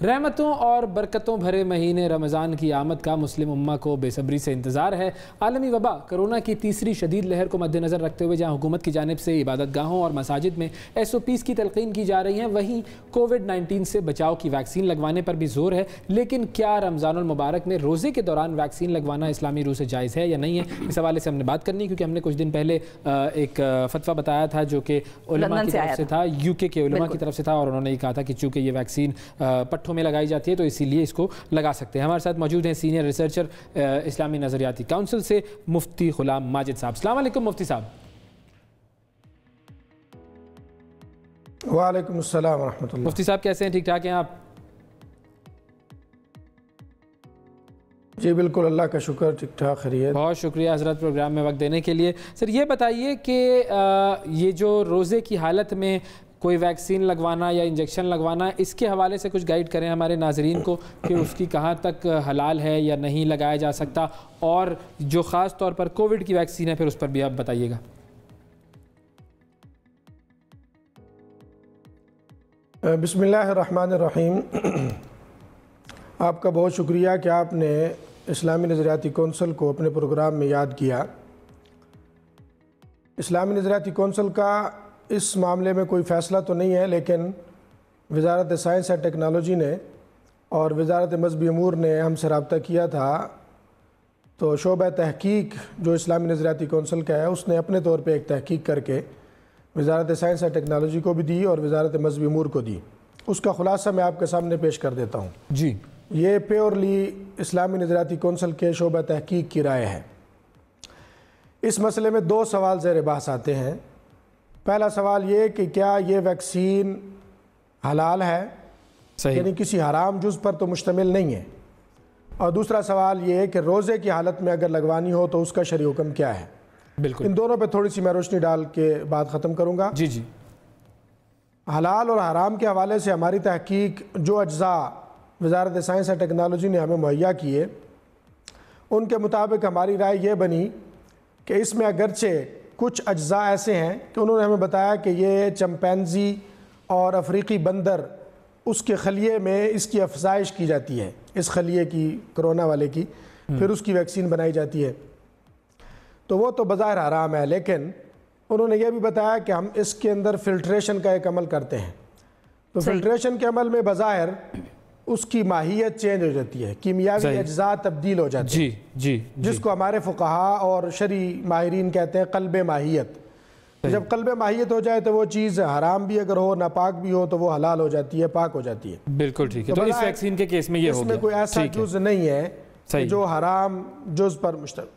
رحمتوں اور برکتوں بھرے مہینے رمضان کی آمد کا مسلم امہ کو بے صبری سے انتظار ہے۔ عالمی وبا کرونا کی تیسری شدید لہر کو مد نظر رکھتے ہوئے جہاں حکومت کی جانب سے عبادت گاہوں اور مساجد میں SOPs کی تلقین کی جا رہی ہیں، وہیں کووڈ-19 سے بچاؤ کی ویکسین لگوانے پر بھی زور ہے۔ لیکن کیا رمضان المبارک میں روزے کے دوران ویکسین لگوانا اسلامی روح سے جائز ہے یا نہیں ہے؟ اس حوالے سے ہم نے بات کرنی، کیونکہ ہم نے کچھ دن پہلے ایک فتویٰ بتایا تھا جو کہ علماء کی طرف سے تھا، UK کے علماء کی طرف سے تھا، اور انہوں نے یہ کہا تھا کہ چونکہ یہ ویکسین پٹھوں میں لگائی جاتی ہے تو اسی لیے اس کو لگا سکتے ہیں۔ ہمارے ساتھ موجود ہیں سینئر ریسرچر اسلامی نظریاتی کونسل سے مفتی غلام ماجد صاحب۔ السلام علیکم مفتی صاحب۔ وعلیکم السلام ورحمۃ اللہ۔ مفتی صاحب کیسے ہیں؟ ٹھیک ٹھاک ہیں آپ؟ جی بالکل، اللہ کا شکر، ٹھیک ٹھاک خیریت۔ بہت شکریہ حضرت پروگرام میں وقت دینے کے لیے۔ سر یہ بتائیے کہ یہ جو روزے کی حالت میں کوئی ویکسین لگوانا یا انجیکشن لگوانا، اس کے حوالے سے کچھ گائیڈ کریں ہمارے ناظرین کو کہ اس کی کہاں تک حلال ہے یا نہیں لگایا جا سکتا، اور جو خاص طور پر کووڈ کی ویکسین ہے پھر اس پر بھی آپ بتائیے گا۔ بسم اللہ الرحمن الرحیم۔ آپ کا بہت شکریہ کہ آپ نے اسلامی نظریاتی کونسل کو اپنے پروگرام میں یاد کیا۔ اسلامی نظریاتی کونسل کا اس معاملے میں کوئی فیصلہ تو نہیں ہے، لیکن وزارت سائنس اور ٹیکنالوجی نے اور وزارت مذہبی امور نے ہم سے رابطہ کیا تھا، تو شعبہ تحقیق جو اسلامی نظریاتی کونسل کا ہے اس نے اپنے طور پہ ایک تحقیق کر کے وزارت سائنس اور ٹیکنالوجی کو بھی دی اور وزارت مذہبی امور کو دی۔ اس کا خلاصہ میں آپ کے سامنے پیش کر دیتا ہوں۔ جی، یہ پیورلی اسلامی نظریاتی کونسل کے شعبہ تحقیق کی رائے ہے۔ اس مسئلے میں دو سوال زیر بحث آتے ہیں۔ پہلا سوال یہ کہ کیا یہ ویکسین حلال ہے، یعنی کسی حرام جز پر تو مشتمل نہیں ہے، اور دوسرا سوال یہ کہ روزے کی حالت میں اگر لگوانی ہو تو اس کا شرعی حکم کیا ہے۔ بالکل، ان دونوں پہ تھوڑی سی میں روشنی ڈال کے بات ختم کروں گا۔ جی جی۔ حلال اور حرام کے حوالے سے ہماری تحقیق جو اجزاء وزارت سائنس اور ٹیکنالوجی نے ہمیں مہیا کیے، ان کے مطابق ہماری رائے یہ بنی کہ اس میں اگرچہ کچھ اجزاء ایسے ہیں کہ انہوں نے ہمیں بتایا کہ یہ چمپینزی اور افریقی بندر، اس کے خلیے میں اس کی افزائش کی جاتی ہے، اس خلیے کی، کرونا والے کی، پھر اس کی ویکسین بنائی جاتی ہے، تو وہ تو بظاہر حرام ہے۔ لیکن انہوں نے یہ بھی بتایا کہ ہم اس کے اندر فلٹریشن کا ایک عمل کرتے ہیں، تو فلٹریشن کے عمل میں بظاہر اس کی ماہیت چینج ہو جاتی ہے، کیمیاوی اجزاء تبدیل ہو جاتے ہیں، جی، جس کو ہمارے فقہاء اور شرعی ماہرین کہتے ہیں قلب ماہیت۔ جب قلب ماہیت ہو جائے تو وہ چیز حرام بھی اگر ہو، ناپاک بھی ہو، تو وہ حلال ہو جاتی ہے، پاک ہو جاتی ہے۔ بالکل ٹھیک ہے۔ تو اس ویکسین کے کیس میں یہ ہو گیا، اس میں کوئی ایسا جز نہیں ہے جو حرام جز پر مشتمل،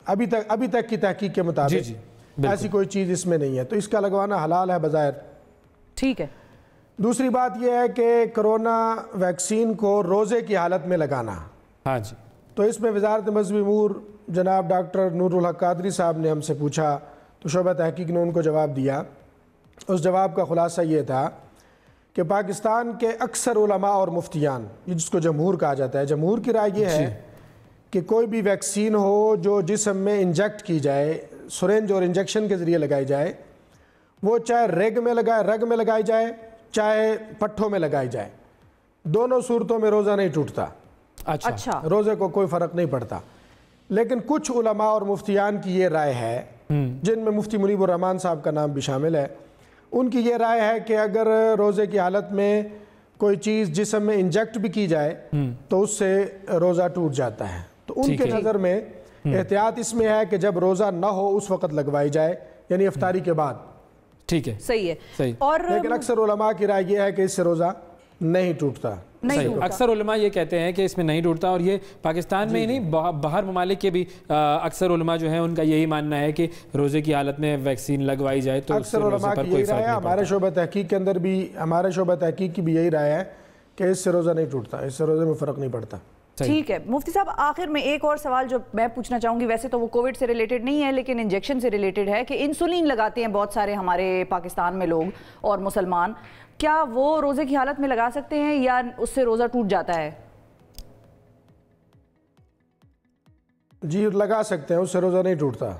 ابھی تک کی تحقیق کے مطابق ایسی کوئی چیز اس میں نہیں ہے، تو اس کا لگوانا حلال ہے بظاہر۔ ٹھیک ہے۔ دوسری بات یہ ہے کہ کرونا ویکسین کو روزے کی حالت میں لگانا، ہاں جی، تو اس میں وزارت مذہبی امور جناب ڈاکٹر نور الحق قادری صاحب نے ہم سے پوچھا، تو شعبہ تحقیق نے ان کو جواب دیا۔ اس جواب کا خلاصہ یہ تھا کہ پاکستان کے اکثر علماء اور مفتیان، جس کو جمہور کہا جاتا ہے، جمہور کی رائے یہ ہے کہ کوئی بھی ویکسین ہو جو جسم میں انجیکٹ کی جائے، سرنج اور انجیکشن کے ذریعے لگائی جائے، وہ چاہے رگ میں لگائی جائے، چاہے پٹھوں میں لگائی جائے، دونوں صورتوں میں روزہ نہیں ٹوٹتا۔ اچھا، روزے کو کوئی فرق نہیں پڑتا۔ لیکن کچھ علماء اور مفتیان کی یہ رائے ہے، جن میں مفتی منیب الرحمان صاحب کا نام بھی شامل ہے، ان کی یہ رائے ہے کہ اگر روزے کی حالت میں کوئی چیز جسم میں انجیکٹ بھی کی جائے تو اس سے روزہ ٹوٹ جاتا ہے۔ تو ان کے نظر میں احتیاط اس میں ہے کہ جب روزہ نہ ہو اس وقت لگوائی جائے، یعنی افطاری کے بعد۔ ٹھیک ہے، صحیح ہے۔ اور لیکن اکثر علماء کی رائے یہ ہے کہ اس سے روزہ نہیں ٹوٹتا۔ اکثر علماء یہ کہتے ہیں کہ اس میں نہیں ٹوٹتا، اور یہ پاکستان میں ہی نہیں باہر ممالک کے بھی اکثر علماء جو ہیں ان کا یہی ماننا ہے کہ روزے کی حالت میں ویکسین لگوائی جائے تو اکثر علماء کی یہی رائے ہے۔ ہمارے شعبہ تحقیق کے اندر بھی، ہمارے شعبہ تحقیق کی بھی یہی رائے ہے کہ اس سے روزہ نہیں ٹوٹتا، اس سے روزے میں فرق نہیں پڑتا۔ ٹھیک ہے مفتی صاحب، آخر میں ایک اور سوال جو میں پوچھنا چاہوں گی، ویسے تو وہ کووڈ سے ریلیٹڈ نہیں ہے لیکن انجیکشن سے ریلیٹڈ ہے، کہ انسولین لگاتے ہیں بہت سارے ہمارے پاکستان میں لوگ اور مسلمان، کیا وہ روزے کی حالت میں لگا سکتے ہیں یا اس سے روزہ ٹوٹ جاتا ہے؟ جی لگا سکتے ہیں، اس سے روزہ نہیں ٹوٹتا۔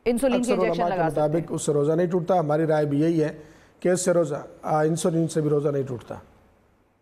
انسولین کی انجیکشن لگا سکتے ہیں، مطابق اس سے روزہ نہیں ٹوٹتا۔ ہماری رائے بھی یہی ہے کہ اس سے روزہ، انسولین سے بھی روزہ نہیں ٹوٹتا۔